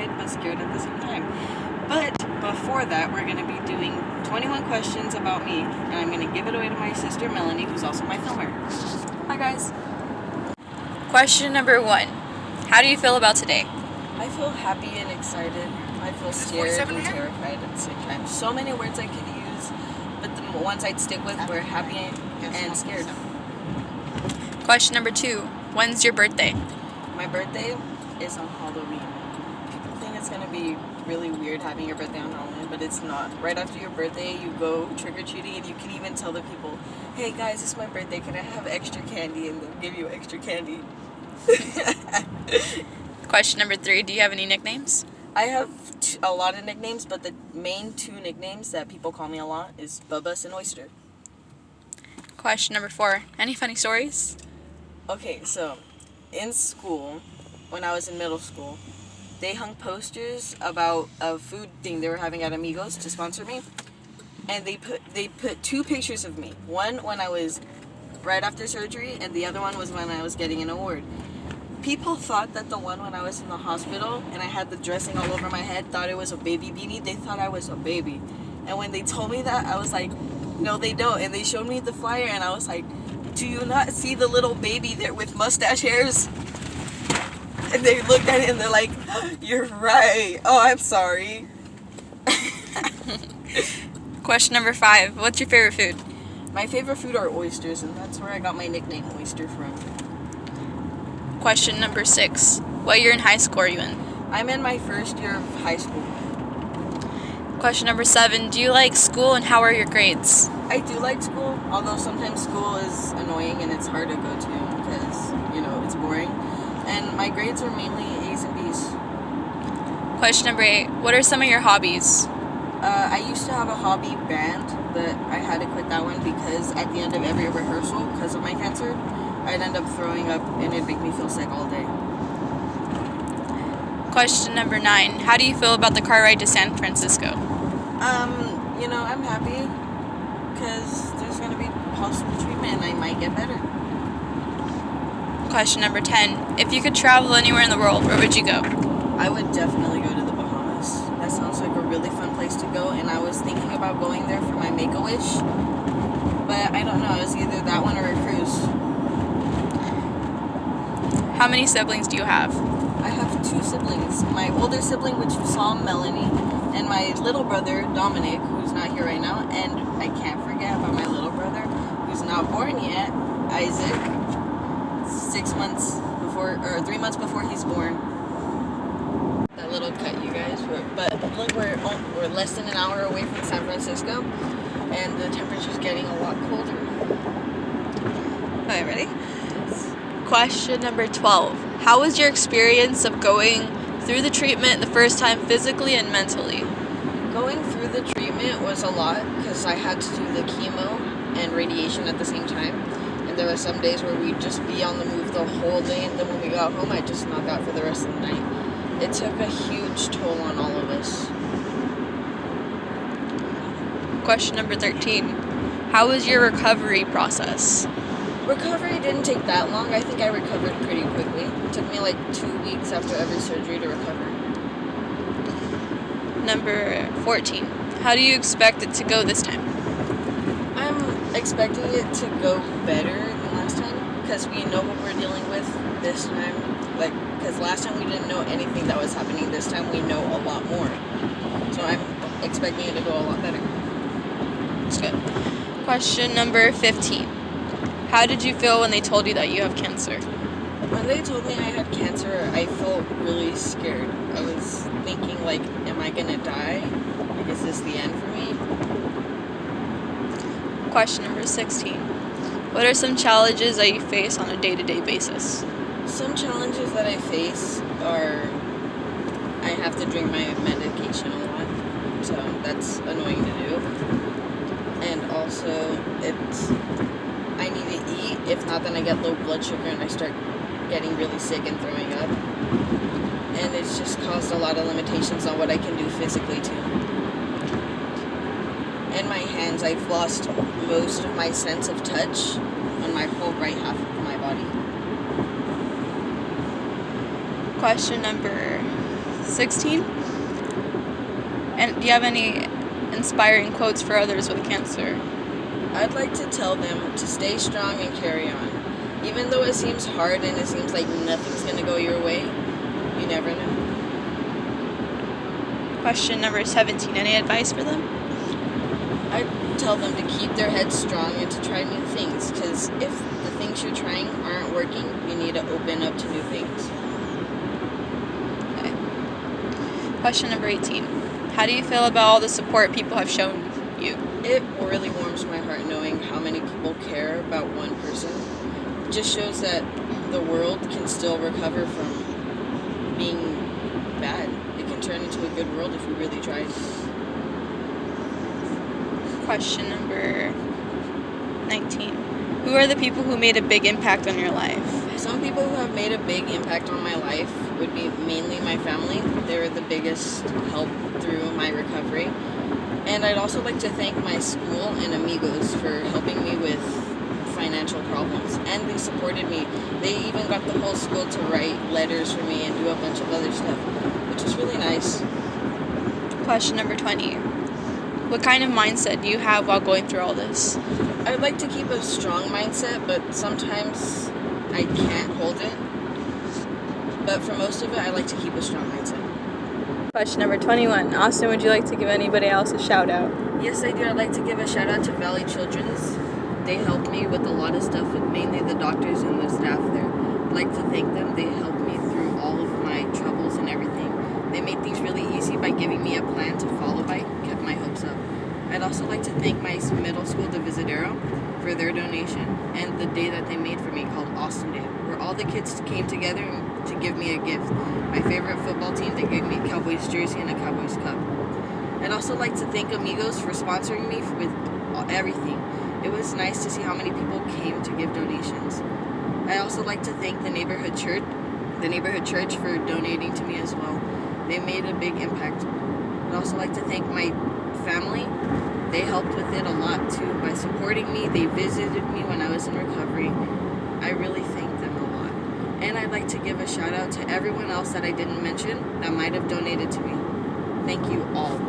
excited but scared at the same time. But before that, we're going to be doing 21 questions about me, and I'm going to give it away to my sister Melanie, who's also my filmer. Hi guys. Question number 1. How do you feel about today? I feel happy and excited. I feel scared and terrified at the same time. So many words I could use, but the ones I'd stick with were happy and scared. Question number 2. When's your birthday? My birthday is on Halloween. People think it's going to be really weird having your birthday on Halloween, but it's not. Right after your birthday, you go trick-or-treating, and you can even tell the people, hey guys, it's my birthday, can I have extra candy? And they'll give you extra candy. Question number 3. Do you have any nicknames? I have a lot of nicknames, but the main 2 nicknames that people call me a lot is Bubba's and Oyster. Question number 4. Any funny stories? Okay, so in school, when I was in middle school, they hung posters about a food thing they were having at Amigos to sponsor me, and they put 2 pictures of me. One when I was right after surgery, and the other one was when I was getting an award. People thought that the one when I was in the hospital and I had the dressing all over my head thought it was a baby beanie. They thought I was a baby. And when they told me that, I was like, no, they don't. And they showed me the flyer, and I was like, do you not see the little baby there with mustache hairs? And they looked at it and they're like, you're right. Oh, I'm sorry. Question number 5. What's your favorite food? My favorite food are oysters, and that's where I got my nickname, Oyster, from. Question number 6. What year in high school are you in? I'm in my first year of high school. Question number 7. Do you like school, and how are your grades? I do like school, although sometimes school is annoying and it's hard to go to because, it's boring. And my grades are mainly A's and B's. Question number 8. What are some of your hobbies? I used to have a hobby band, but I had to quit that one because at the end of every rehearsal, because of my cancer, I'd end up throwing up and it'd make me feel sick all day. Question number 9. How do you feel about the car ride to San Francisco? I'm happy because there's going to be possible treatment and I might get better. Question number 10. If you could travel anywhere in the world, where would you go? I would definitely go to the Bahamas. That sounds like a really fun place to go, and I was thinking about going there for my Make-A-Wish, but I don't know, it was either that one or a cruise. How many siblings do you have? I have 2 siblings. My older sibling, which you saw, Melanie, and my little brother, Dominic, who's not here right now, and I can't forget about my little brother, who's not born yet, Isaac, 3 months before he's born. That little cut, you guys. But look, we're less than an hour away from San Francisco, and the temperature's getting a lot colder. Okay, ready? Question number 12. How was your experience of going through the treatment the first time physically and mentally? Going through the treatment was a lot because I had to do the chemo and radiation at the same time. And there were some days where we'd just be on the move the whole day, and then when we got home, I'd just knock out for the rest of the night. It took a huge toll on all of us. Question number 13. How was your recovery process? Recovery didn't take that long. I think I recovered pretty quickly. It took me like 2 weeks after every surgery to recover. Number 14. How do you expect it to go this time? I'm expecting it to go better than last time because we know what we're dealing with this time. Because last time we didn't know anything that was happening. This time we know a lot more. So I'm expecting it to go a lot better. That's good. Question number 15. How did you feel when they told you that you have cancer? When they told me I had cancer, I felt really scared. I was thinking, am I gonna die? Is this the end for me? Question number 16. What are some challenges that you face on a day-to-day basis? Some challenges that I face are I have to drink my medication a lot, so that's annoying to do. And also, I need to eat. If not, then I get low blood sugar and I start getting really sick and throwing up. And it's just caused a lot of limitations on what I can do physically too. In my hands, I've lost most of my sense of touch on my whole right half of my body. Question number 2016? And do you have any inspiring quotes for others with cancer? I'd like to tell them to stay strong and carry on. Even though it seems hard and it seems like nothing's going to go your way, you never know. Question number 17. Any advice for them? I'd tell them to keep their heads strong and to try new things, because if the things you're trying aren't working, you need to open up to new things. Okay. Question number 18. How do you feel about all the support people have shown you? It really warms my heart knowing how many people care about one person. It just shows that the world can still recover from being bad. It can turn into a good world if we really try. Question number 19. Who are the people who made a big impact on your life? Some people who have made a big impact on my life would be mainly my family. They were the biggest help through my recovery. And I'd also like to thank my school and amigos for helping me with financial problems. And they supported me. They even got the whole school to write letters for me and do a bunch of other stuff, which was really nice. Question number 20. What kind of mindset do you have while going through all this? I'd like to keep a strong mindset, but sometimes I can't hold it. But for most of it, I like to keep a strong mindset. Question number 21. Austin, would you like to give anybody else a shout out? Yes, I do. I'd like to give a shout out to Valley Children's. They helped me with a lot of stuff, mainly the doctors and the staff there. I'd like to thank them. They helped me through all of my troubles and everything. They made things really easy by giving me a plan to follow by, kept my hopes up. I'd also like to thank my middle school, Divisadero, for their donation and the day that they made for me called Austin Day, where all the kids came together to give me a gift. My favorite football team, they gave me a Cowboys jersey and a Cowboys cup. I'd also like to thank Amigos for sponsoring me with everything. It was nice to see how many people came to give donations. I also like to thank the neighborhood church for donating to me as well. They made a big impact. I'd also like to thank my family. They helped with it a lot too by supporting me. They visited me when I was in recovery. I really thank them a lot. And I'd like to give a shout out to everyone else that I didn't mention that might have donated to me. Thank you all.